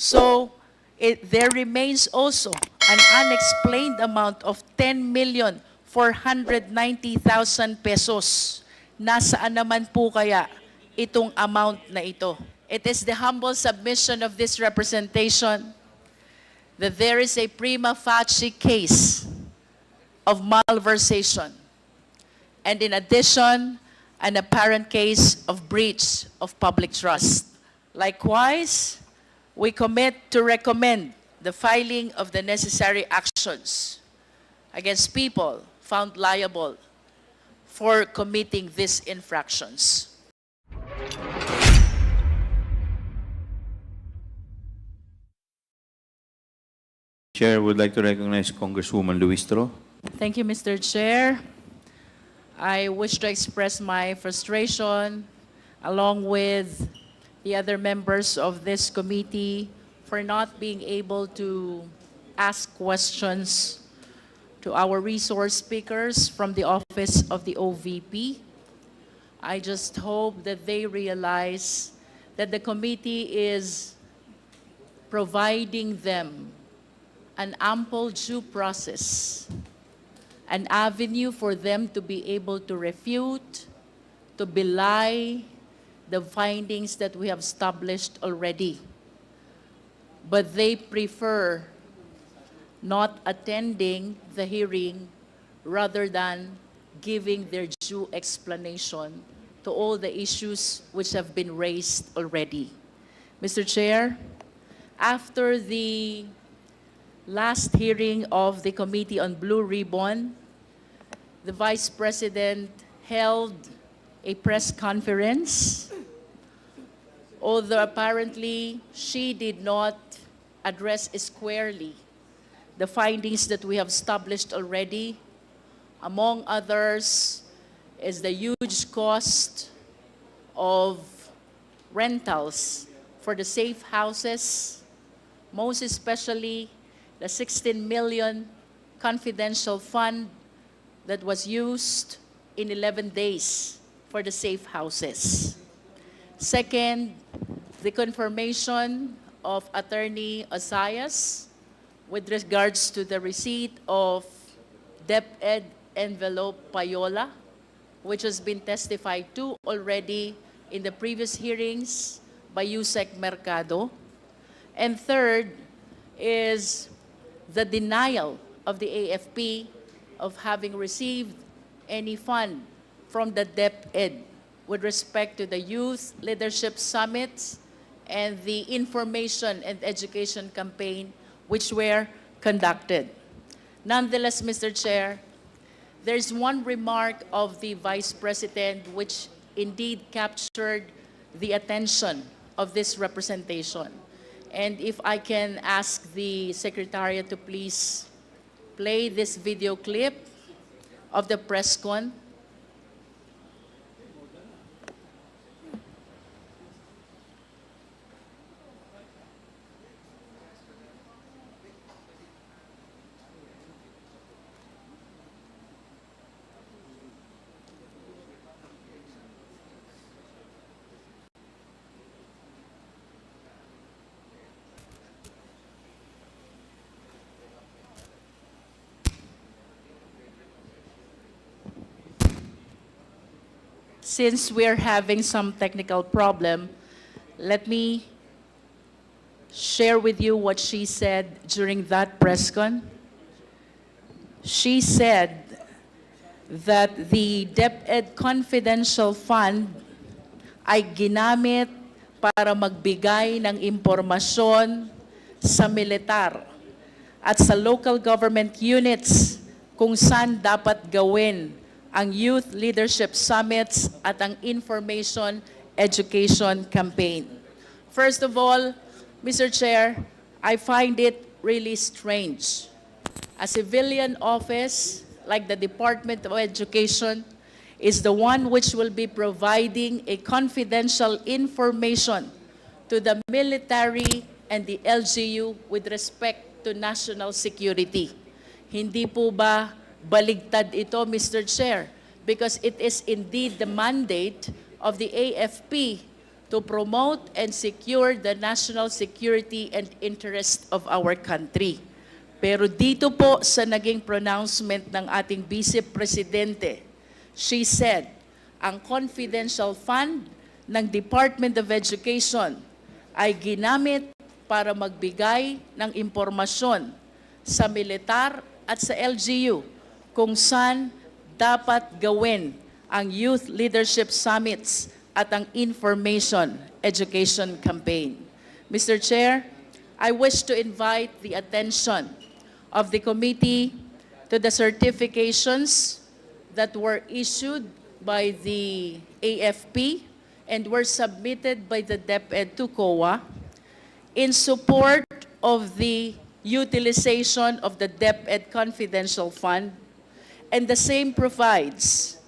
So there remains also an unexplained amount of 10,490,000 pesos. Nasaan naman po kaya itong amount na ito? It is the humble submission of this representation that there is a prima facie case of malversation, and in addition, an apparent case of breach of public trust. Likewise, we commit to recommend the filing of the necessary actions against people found liable for committing these infractions. Chair would like to recognize Congresswoman Luistro. Thank you, Mr. Chair. I wish to express my frustration along with the other members of this committee for not being able to ask questions to our resource speakers from the office of the OVP. I just hope that they realize that the committee is providing them an ample due process, an avenue for them to be able to refute, to belie the findings that we have established already. But they prefer not attending the hearing rather than giving their due explanation to all the issues which have been raised already. Mr. Chair, after the last hearing of the Committee on Blue Ribbon, the Vice President held a press conference, although apparently she did not address squarely the findings that we have established already. Among others is the huge cost of rentals for the safe houses, most especially the 16 million confidential fund that was used in 11 days for the safe houses. Second, the confirmation of Attorney Osayas with regards to the receipt of DepEd envelope payola, which has been testified to already in the previous hearings by Yusek Mercado. And third is the denial of the AFP of having received any fund from the DepEd with respect to the Youth Leadership Summits and the information and education campaign which were conducted. Nonetheless, Mr. Chair, there's one remark of the Vice President which indeed captured the attention of this representation. And if I can ask the Secretariat to please play this video clip of the press con. Since we're having some technical problem, let me share with you what she said during that press con. She said that the DepEd Confidential Fund ay ginamit para magbigay ng impormasyon sa militar at sa local government units kung saan dapat gawin ang Youth Leadership Summits at ang Information Education Campaign. First of all, Mr. Chair, I find it really strange. A civilian office like the Department of Education is the one which will be providing a confidential information to the military and the LGU with respect to national security. Hindi po ba baligtad ito, Mr. Chair? Because it is indeed the mandate of the AFP to promote and secure the national security and interest of our country. Pero dito po sa naging pronouncement ng ating Vice Presidente, she said, ang confidential fund ng Department of Education ay ginamit para magbigay ng impormasyon sa militar at sa LGU kung saan dapat gawin ang Youth Leadership Summits at ang Information Education Campaign. Mr. Chair, I wish to invite the attention of the committee to the certifications that were issued by the AFP and were submitted by the DepEd to COA in support of the utilization of the DepEd Confidential Fund, and the same provides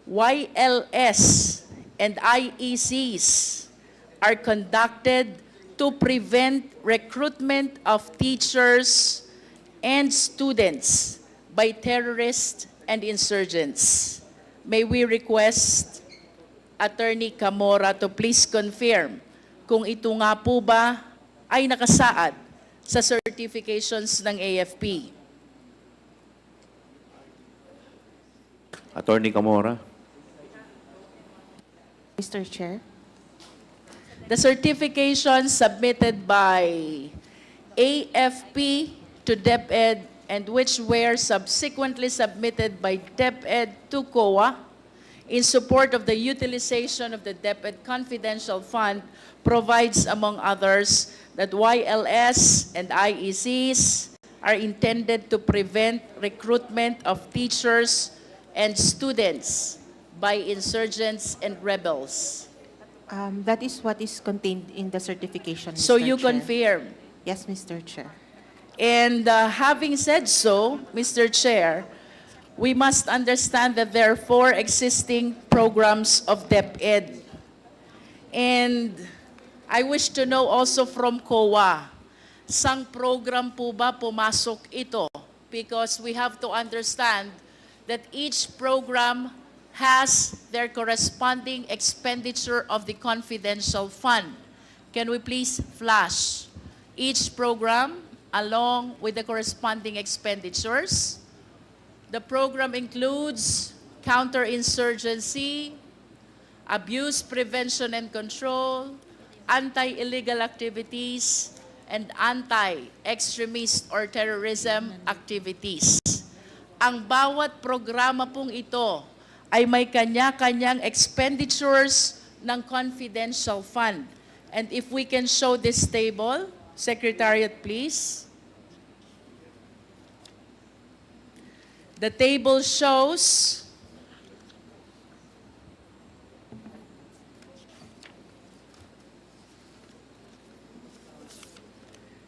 YLS and IECs are conducted to prevent recruitment of teachers and students by terrorists and insurgents. May we request Attorney Camora to please confirm kung ito nga po ba ay nakasaad sa certifications ng AFP. Attorney Camora. Mr. Chair. The certifications submitted by AFP to DepEd and which were subsequently submitted by DepEd to COA in support of the utilization of the DepEd Confidential Fund provides, among others, that YLS and IECs are intended to prevent recruitment of teachers and students by insurgents and rebels. That is what is contained in the certification, Mr. So you Chair. confirm? Yes, Mr. Chair. And having said so, Mr. Chair, we must understand that there are 4 existing programs of DepEd. And I wish to know also from COA, sang program po ba pumasok ito? Because we have to understand that each program has their corresponding expenditure of the confidential fund. Can we please flash each program along with the corresponding expenditures? The program includes counterinsurgency, abuse prevention and control, anti-illegal activities, and anti-extremist or terrorism activities. Ang bawat programa pong ito ay may kanya-kanyang expenditures ng confidential fund. And if we can show this table, Secretariat, please. The table shows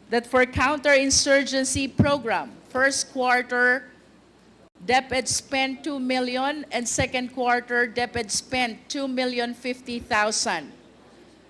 that for counterinsurgency program, first quarter, DepEd spent 2 million, and second quarter, DepEd spent 2,050,000.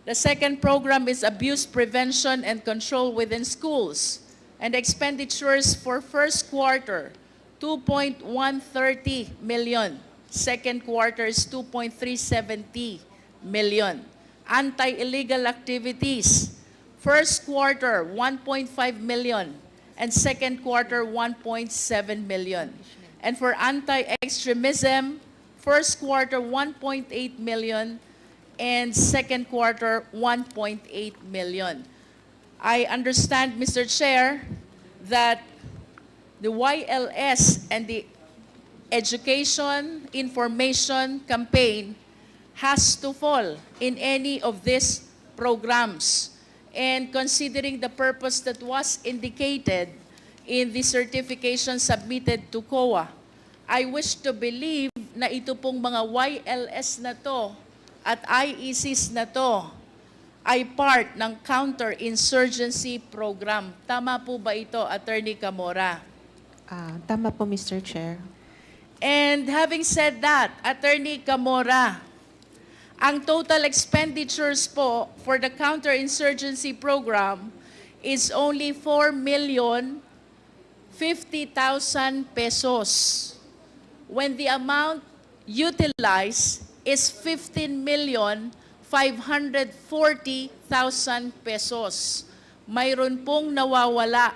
The second program is abuse prevention and control within schools, and expenditures for first quarter, 2.130 million. Second quarter is 2.370 million. Anti-illegal activities, first quarter, 1.5 million, and second quarter, 1.7 million. And for anti-extremism, first quarter, 1.8 million, and second quarter, 1.8 million. I understand, Mr. Chair, that the YLS and the Education Information Campaign has to fall in any of these programs. And considering the purpose that was indicated in the certification submitted to COA, I wish to believe na ito pong mga YLS na to at IECs na to ay part ng counter-insurgency program. Tama po ba ito, Attorney Camora? Tama po, Mr. Chair. And having said that, Attorney Camora, ang total expenditures po for the counter-insurgency program is only 4,050,000 pesos, when the amount utilized is 15,400,000 540,000 pesos. Mayroon pong nawawala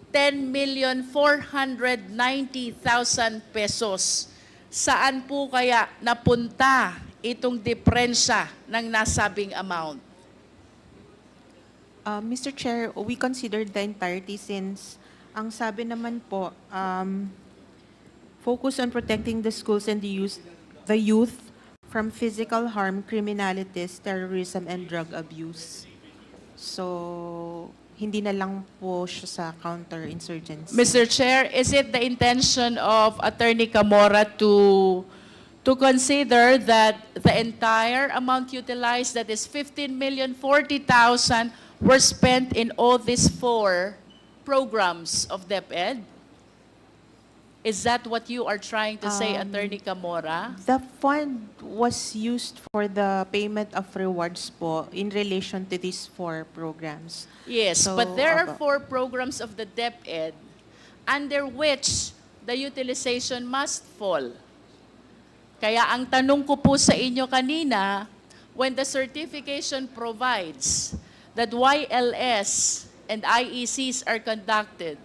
10,490,000 pesos. Saan po kaya napunta itong diferensya ng nasabing amount? Mr. Chair, we considered the entirety since ang sabi naman po, focus on protecting the schools and the youth from physical harm, criminalities, terrorism, and drug abuse. So, hindi na lang po siya sa counterinsurgency. Mr. Chair, is it the intention of Attorney Camora to consider that the entire amount utilized, that is 15,040,000, were spent in all these 4 programs of DepEd? Is that what you are trying to say, Attorney Camora? The fund was used for the payment of rewards po in relation to these 4 programs. Yes, So, but there are opo. 4 programs of the DepEd under which the utilization must fall. Kaya ang tanong ko po sa inyo kanina, when the certification provides that YLS and IECs are conducted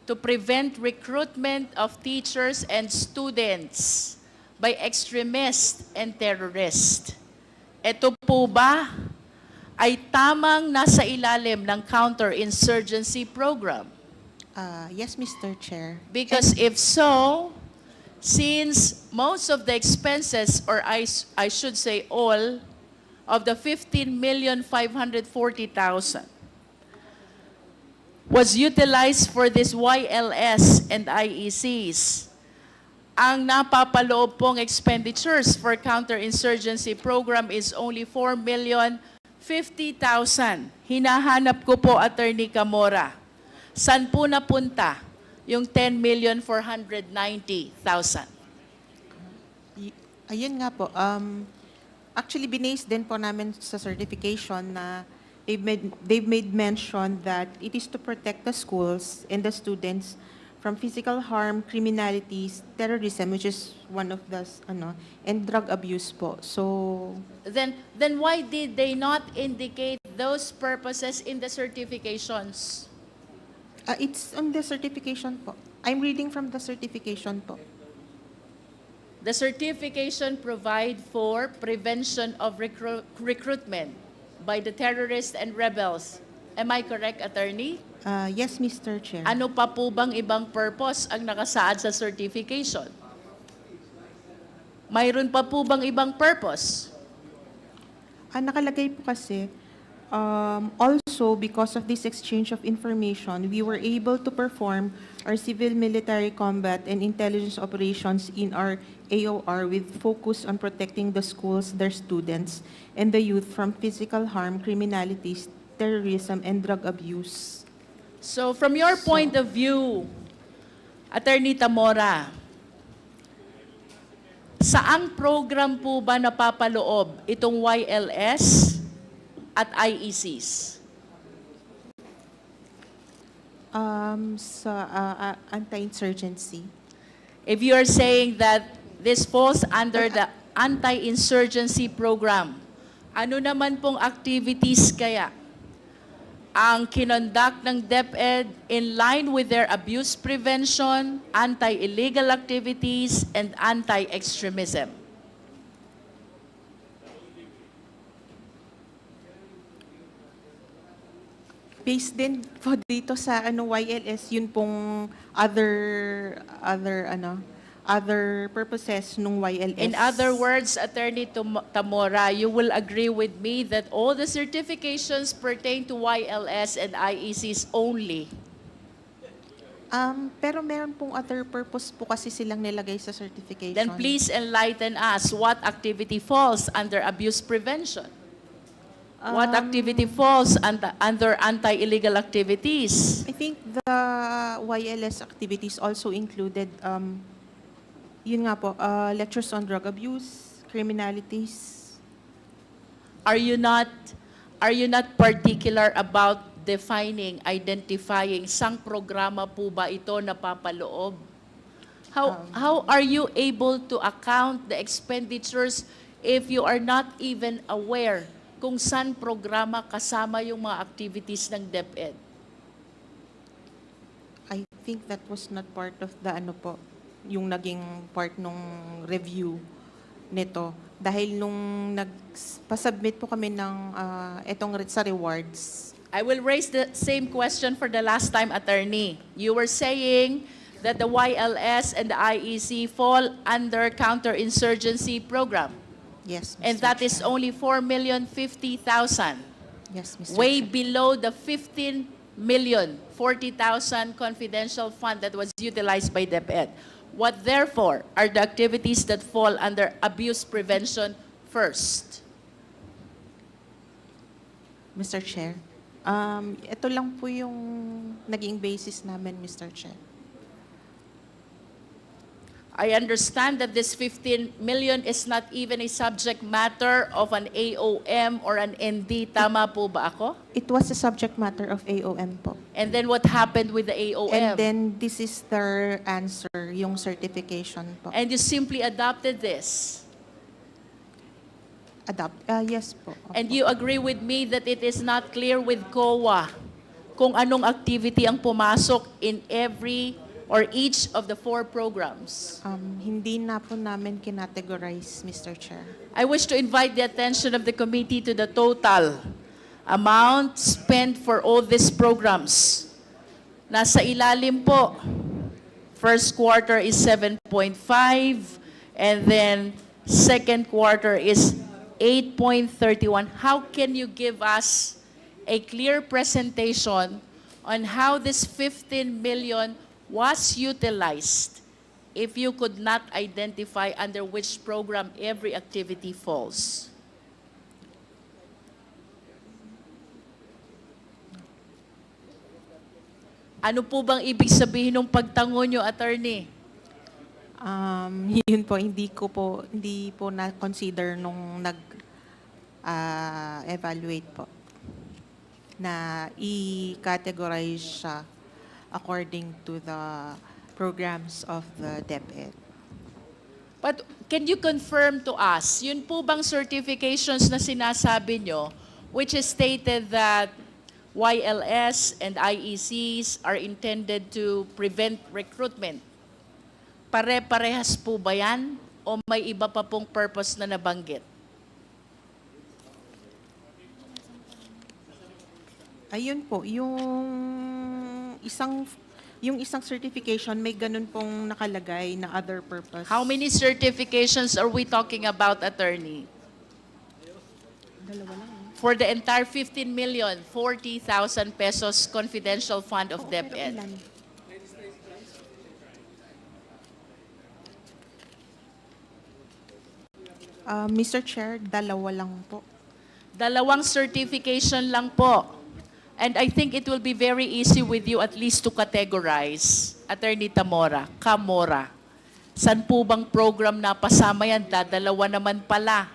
to prevent recruitment of teachers and students by extremists and terrorists. Ito po ba ay tamang nasa ilalim ng counterinsurgency program? Yes, Mr. Chair. Because if so, since most of the expenses, or I should say all, of the 15,540,000 was utilized for this YLS and IECs, ang napapaloob pong expenditures for counterinsurgency program is only 4,050,000. Hinahanap ko po, Attorney Camora, saan po napunta yung 10,490,000? Ayun nga po. Actually, binase din po namin sa certification na they've made mention that it is to protect the schools and the students from physical harm, criminalities, terrorism, which is one of the, and drug abuse po. So, Then why did they not indicate those purposes in the certifications? it's on the certification po. I'm reading from the certification po. The certification provide for prevention of recruitment by the terrorists and rebels. Am I correct, Attorney? Yes, Mr. Chair. Ano pa po bang ibang purpose ang nakasaad sa certification? Mayroon pa po bang ibang purpose? Nakalagay po kasi, also because of this exchange of information, we were able to perform our civil military combat and intelligence operations in our AOR with focus on protecting the schools, their students, and the youth from physical harm, criminalities, terrorism, and drug abuse. So from your point of view, Attorney Tamora, saang program po ba napapaloob itong YLS at IECs? Sa anti-insurgency. If you are saying that this falls under the anti-insurgency program, ano naman pong activities kaya ang kinonduct ng DepEd in line with their abuse prevention, anti-illegal activities, and anti-extremism? Based din po dito sa YLS, yun pong other purposes nung YLS. In other words, Attorney Tamora, you will agree with me that all the certifications pertain to YLS and IECs only. Pero meron pong other purpose po kasi silang nilagay sa certification. Then please enlighten us what activity falls under abuse prevention. What activity falls under anti-illegal activities? I think the YLS activities also included, yun nga po, lectures on drug abuse, criminalities. Are you not particular about defining, identifying sang programa po ba ito na papaloob? How are you able to account the expenditures if you are not even aware kung saan programa kasama yung mga activities ng DepEd? I think that was not part of the yung naging part nung review nito. Dahil nung nagpasubmit po kami ng sa rewards, I will raise the same question for the last time, attorney. You were saying that the YLS and the IEC fall under counterinsurgency program. yes, Mr. And that Chair. is only 4,050,000. Yes, Mr. Way Chair. below the 15,040,000 confidential fund that was utilized by DepEd. What therefore are the activities that fall under abuse prevention first? Mr. Chair, ito lang po yung naging basis namin, Mr. Chair. I understand that this 15 million is not even a subject matter of an AOM or an ND. Tama po ba ako? It was a subject matter of AOM po. And then what happened with the AOM? And then this is their answer, yung certification po. And you simply adopted this. Yes po. And you agree with me that it is not clear with COA kung anong activity ang pumasok in every or each of the 4 programs. Hindi na po namin kinategorize, Mr. Chair. I wish to invite the attention of the committee to the total amount spent for all these programs. Nasa ilalim po. First quarter is 7.5 and then second quarter is 8.31. How can you give us a clear presentation on how this 15 million was utilized if you could not identify under which program every activity falls? Ano po bang ibig sabihin ng pagtango nyo, attorney? Yun po, hindi po na-consider nung evaluate po na i-categorize siya according to the programs of the DepEd. But can you confirm to us, yun po bang certifications na sinasabi nyo, which is stated that YLS and IECs are intended to prevent recruitment? Pare-parehas po ba yan? O may iba pa pong purpose na nabanggit? Ayun po, yung isang certification may ganun pong nakalagay na other purpose. How many certifications are we talking about, attorney? Dalawa lang. For the entire 15,040,000 pesos confidential fund of Pero DepEd. ilan? Mr. Chair, dalawa lang po. Dalawang certification lang po. And I think it will be very easy with you at least to categorize, Attorney Kamora. San po bang program na pasama yan? Dadalawa naman pala.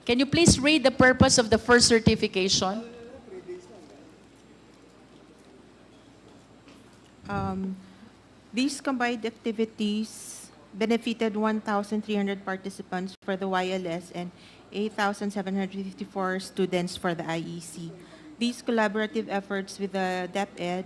Can you please read the purpose of the first certification? These combined activities benefited 1,300 participants for the YLS and 8,754 students for the IEC. These collaborative efforts with the DepEd,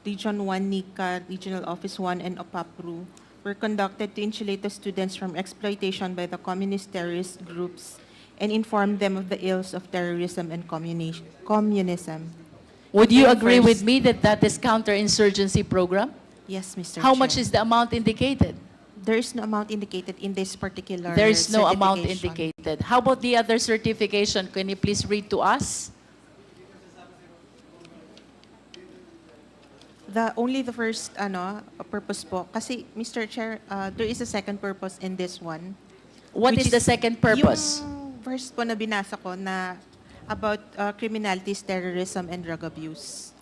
Region 1 NICA, Regional Office 1, and OPAPRU were conducted to insulate the students from exploitation by the communist terrorist groups and inform them of the ills of terrorism and communism. Would you And agree with first- me that that is counterinsurgency program? Yes, Mr. How Chair. much is the amount indicated? There is no amount indicated in this particular There is no amount certification. indicated. How about the other certification? Can you please read to us? Only the first purpose po. Kasi, Mr. Chair, there is a second purpose in this one. What which is the second purpose? Yung first po na binasa ko na about criminalities, terrorism, and drug abuse.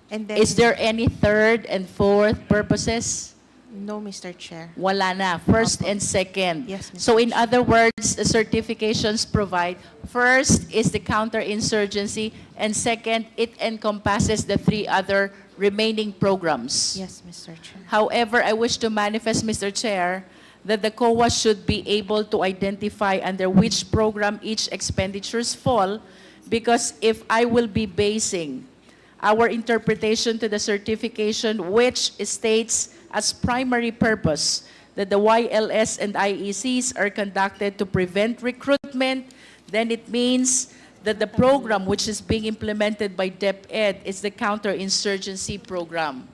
And then, Is there any third and fourth purposes? no, Mr. Chair. Wala na. First Opo. and second. Yes, Mr. So in Chair. other words, the certifications provide, first is the counterinsurgency, and second, it encompasses the 3 other remaining programs. Yes, Mr. Chair. However, I wish to manifest, Mr. Chair, that the COA should be able to identify under which program each expenditures fall, because if I will be basing our interpretation to the certification which states as primary purpose that the YLS and IECs are conducted to prevent recruitment, then it means that the program which is being implemented by DepEd is the counterinsurgency program.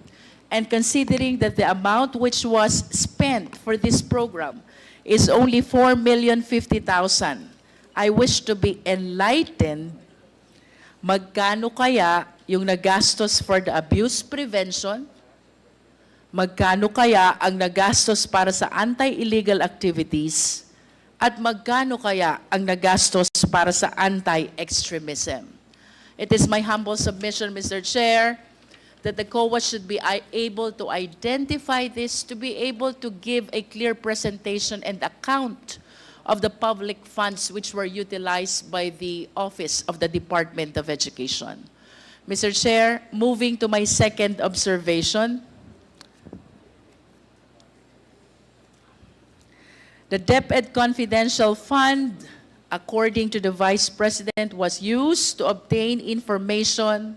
And considering that the amount which was spent for this program is only 4,050,000, I wish to be enlightened, magkano kaya yung nagastos for the abuse prevention, magkano kaya ang nagastos para sa anti-illegal activities, at magkano kaya ang nagastos para sa anti-extremism. It is my humble submission, Mr. Chair, that the COA should be able to identify this, to be able to give a clear presentation and account of the public funds which were utilized by the Office of the Department of Education. Mr. Chair, moving to my second observation, the DepEd Confidential Fund, according to the Vice President, was used to obtain information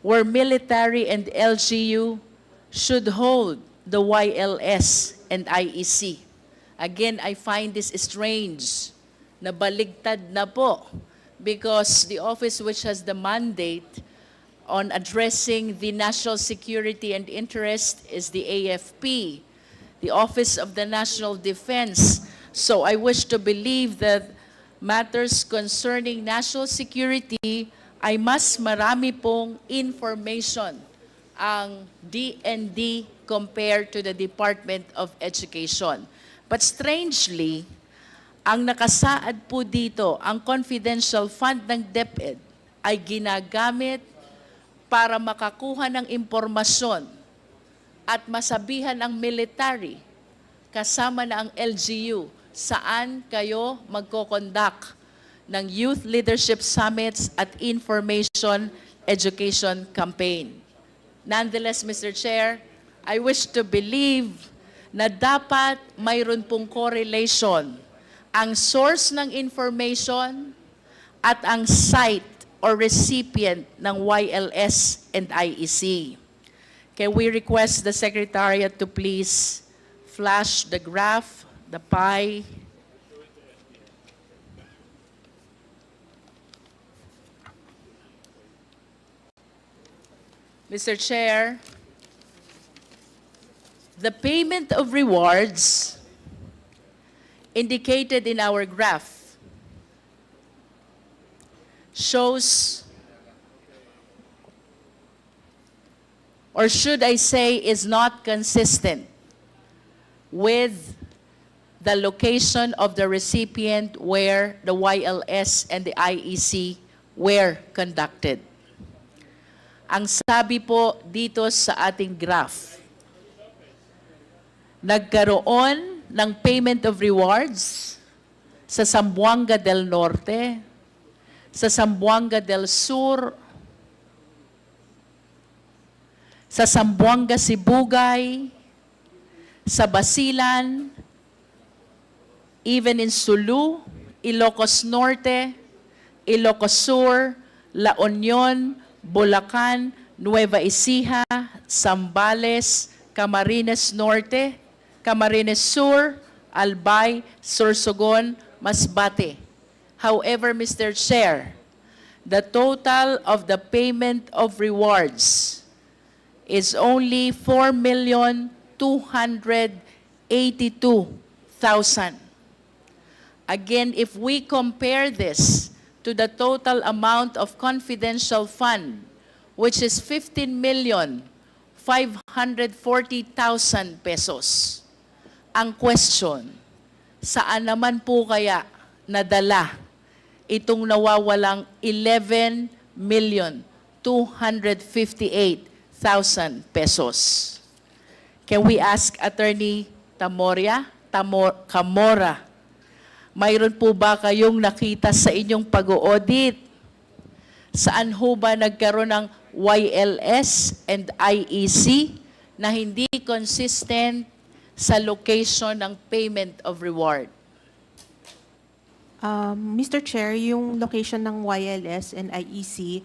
where military and LGU should hold the YLS and IEC. Again, I find this strange. Nabaligtad na po, because the office which has the mandate on addressing the national security and interest is the AFP, the Office of the National Defense. So I wish to believe that matters concerning national security ay mas marami pong information ang DND compared to the Department of Education. But strangely, ang nakasaad po dito, ang confidential fund ng DepEd ay ginagamit para makakuha ng impormasyon at masabihan ang military kasama na ang LGU saan kayo magko-conduct ng Youth Leadership Summits at Information Education Campaign. Nonetheless, Mr. Chair, I wish to believe na dapat mayroon pong correlation ang source ng information at ang site or recipient ng YLS and IEC. Can we request the Secretariat to please flash the graph, the pie? Mr. Chair, the payment of rewards indicated in our graph shows, or should I say, is not consistent with the location of the recipient where the YLS and the IEC were conducted. Ang sabi po dito sa ating graph, nagkaroon ng payment of rewards sa Zamboanga del Norte, sa Zamboanga del Sur, sa Zamboanga Sibugay, sa Basilan, even in Sulu, Ilocos Norte, Ilocos Sur, La Union, Bulacan, Nueva Ecija, Zambales, Camarines Norte, Camarines Sur, Albay, Sorsogon, Masbate. However, Mr. Chair, the total of the payment of rewards is only 4,282,000. Again, if we compare this to the total amount of confidential fund, which is 15,540,000 pesos. Ang question, saan naman po kaya nadala itong nawawalang 11,258,000 pesos? Can we ask Attorney Camora, mayroon po ba kayong nakita sa inyong pag-audit? Saan ho ba nagkaroon ng YLS and IEC na hindi consistent sa location ng payment of reward? Mr. Chair, yung location ng YLS and IEC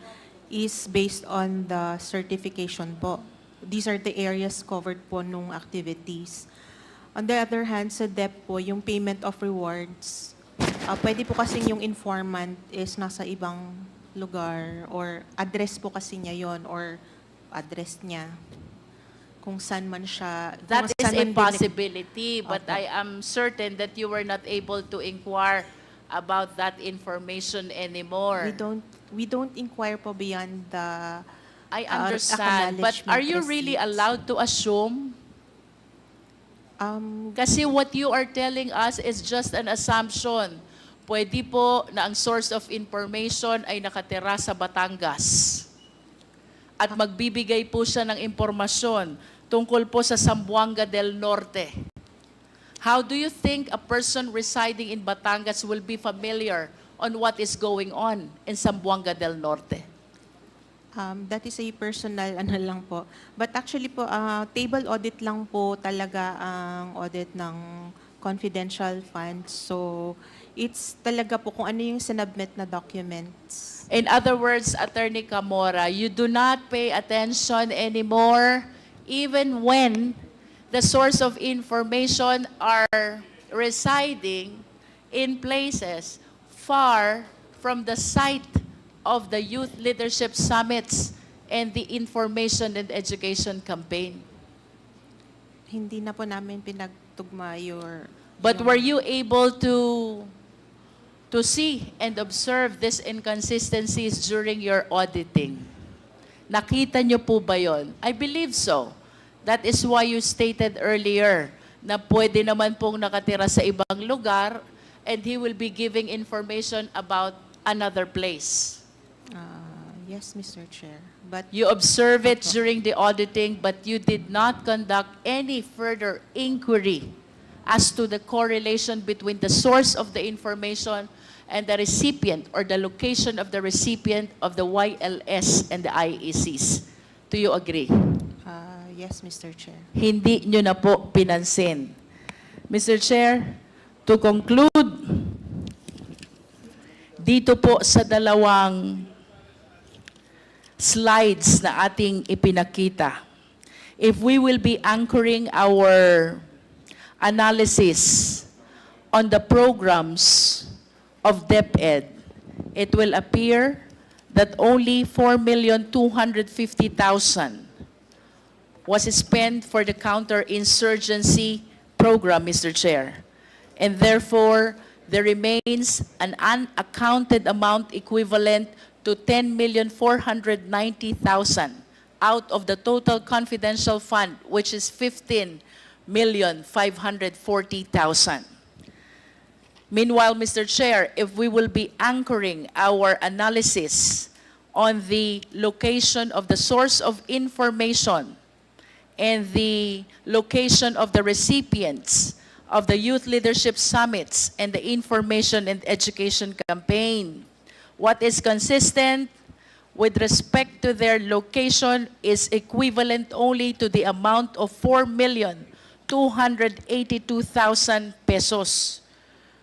is based on the certification po. These are the areas covered po nung activities. On the other hand, sa DEP po, yung payment of rewards, pwede po kasi yung informant is nasa ibang lugar or address po kasi niya yon or address niya kung saan man siya. That kung is saan a man possibility, but Opo. I am certain that you were not able to inquire about that information anymore. We don't inquire po beyond the I understand, but acknowledgement are you really receipts. allowed to assume? Kasi what you are telling us is just an assumption. Pwede po na ang source of information ay nakatira sa Batangas. At magbibigay po siya ng impormasyon tungkol po sa Zamboanga del Norte. How do you think a person residing in Batangas will be familiar on what is going on in Zamboanga del Norte? That is a personal ano lang po. But actually po, table audit lang po talaga ang audit ng confidential funds. So, it's talaga po kung ano yung sinubmit na documents. In other words, Attorney Camora, you do not pay attention anymore even when the source of information are residing in places far from the site of the Youth Leadership Summits and the Information and Education Campaign. Hindi na po namin pinagtugma But were you able to see and observe these inconsistencies during your auditing? Nakita niyo po ba yon? I believe so. That is why you stated earlier na pwede naman pong nakatira sa ibang lugar and he will be giving information about another place. Yes, Mr. Chair. But You observe it Opo. during the auditing, but you did not conduct any further inquiry as to the correlation between the source of the information and the recipient or the location of the recipient of the YLS and the IECs. Do you agree? yes, Mr. Chair. Hindi nyo na po pinansin. Mr. Chair, to conclude, dito po sa dalawang slides na ating ipinakita, if we will be anchoring our analysis on the programs of DepEd, it will appear that only 4,250,000 was spent for the counterinsurgency program, Mr. Chair. And therefore, there remains an unaccounted amount equivalent to 10,490,000 out of the total confidential fund, which is 15,540,000. Meanwhile, Mr. Chair, if we will be anchoring our analysis on the location of the source of information and the location of the recipients of the Youth Leadership Summits and the Information and Education Campaign, what is consistent with respect to their location is equivalent only to the amount of 4,282,000 pesos.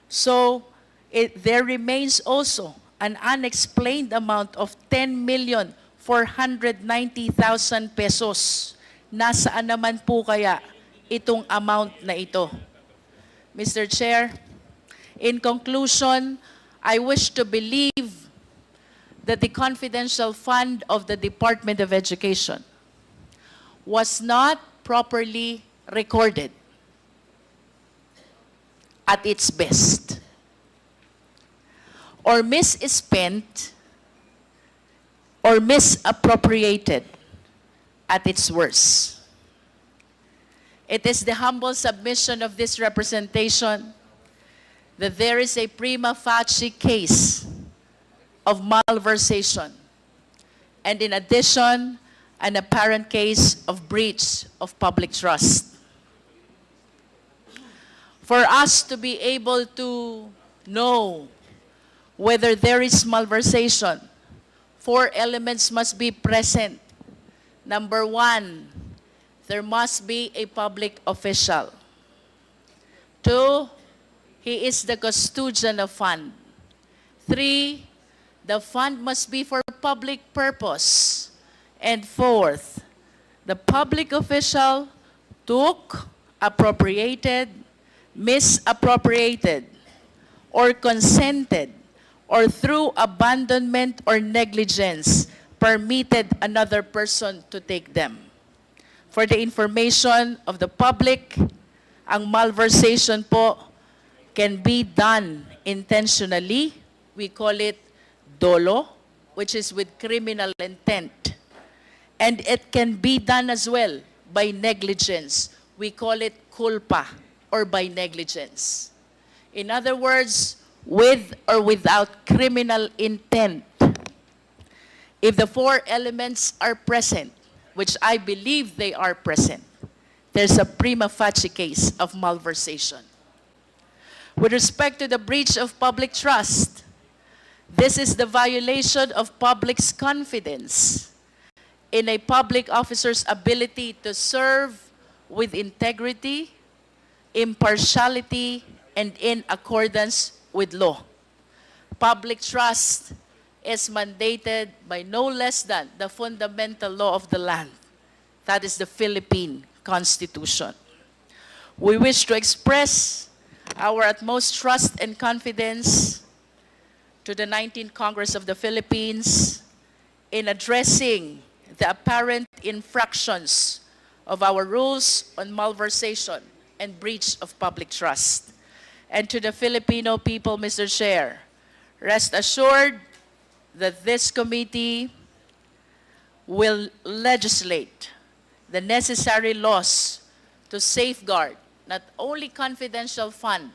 So, there remains also an unexplained amount of 10,490,000 pesos. Nasaan naman po kaya itong amount na ito? Mr. Chair, in conclusion, I wish to believe that the confidential fund of the Department of Education was not properly recorded at its best, or misspent, or misappropriated at its worst. It is the humble submission of this representation that there is a prima facie case of malversation, and in addition, an apparent case of breach of public trust. For us to be able to know whether there is malversation, 4 elements must be present. Number 1, there must be a public official. 2, he is the custodian of fund. 3, the fund must be for public purpose. And 4th, the public official took, appropriated, misappropriated, or consented, or through abandonment or negligence, permitted another person to take them. For the information of the public, ang malversation po can be done intentionally. We call it dolo, which is with criminal intent. And it can be done as well by negligence. We call it culpa, or by negligence. In other words, with or without criminal intent. If the 4 elements are present, which I believe they are present, there's a prima facie case of malversation. With respect to the breach of public trust, this is the violation of public's confidence in a public officer's ability to serve with integrity, impartiality, and in accordance with law. Public trust is mandated by no less than the fundamental law of the land. That is the Philippine Constitution. We wish to express our utmost trust and confidence to the 19th Congress of the Philippines in addressing the apparent infractions of our rules on malversation and breach of public trust. And to the Filipino people, Mr. Chair, rest assured that this committee will legislate the necessary laws to safeguard not only confidential fund,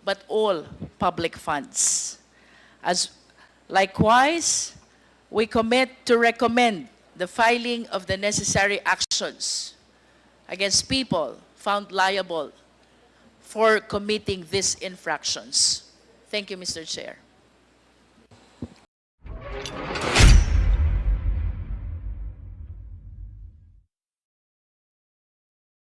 but all public funds. As likewise, we commit to recommend the filing of the necessary actions against people found liable for committing these infractions. Thank you, Mr. Chair.